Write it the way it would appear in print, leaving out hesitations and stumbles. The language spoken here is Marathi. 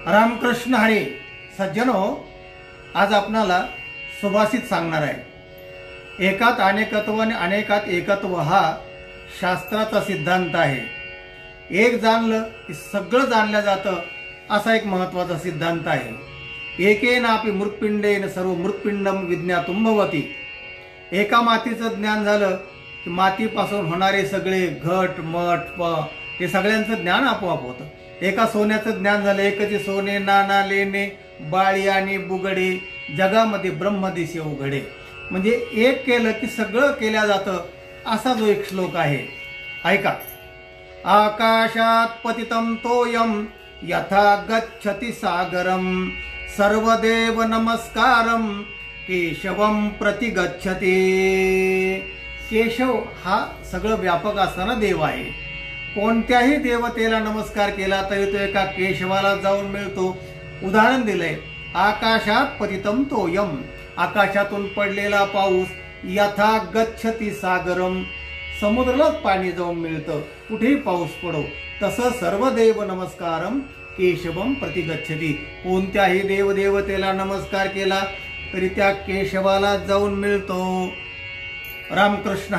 रामकृष्ण हरी. सज्जनो, आज आपणाला सुभाषित सांगणार आहे. एकात अनेकत्व आणि अनेकात एकत्व हा शास्त्राचा सिद्धांत आहे. एक जाणलं की सगळं जाणलं जातं असा एक महत्वाचा सिद्धांत आहे. एकेनापि मृत्पिंडेन सर्व मृत्पिंडम विज्ञातुम भवति. एका मातीचं ज्ञान झालं की मातीपासून होणारे सगळे घट मठ हे सगळ्यांचं ज्ञान आपोआप होतं. एका सोन्याचं ज्ञान झालं, एकची सोने नाना लेणे बाळी आणि बुगडे जगामध्ये ब्रह्मदिसे उघडे. म्हणजे एक केलं की सगळं केल्या जातं असा जो एक श्लोक आहे, ऐका. आकाशात पतितं तोयम यथा गच्छति सागरम सर्वदेव नमस्कारम केशवम प्रति गच्छति. केशव हा सगळं व्यापक असणारा देव आहे. कोणत्याही देवतेला नमस्कार केला तरी तो एका केशवाला जाऊन मिळतो. उदाहरण दिलंय, आकाशात पतितं तोयम, आकाशातून पडलेला पाऊस, यथा गच्छति सागरम, समुद्रालाच पाणी जाऊन मिळतं, कुठेही पाऊस पडो. तसं सर्व देव नमस्कारम केशवम प्रति गच्छति. कोणत्याही देवदेवतेला नमस्कार केला तरी त्या केशवाला जाऊन मिळतो. रामकृष्ण.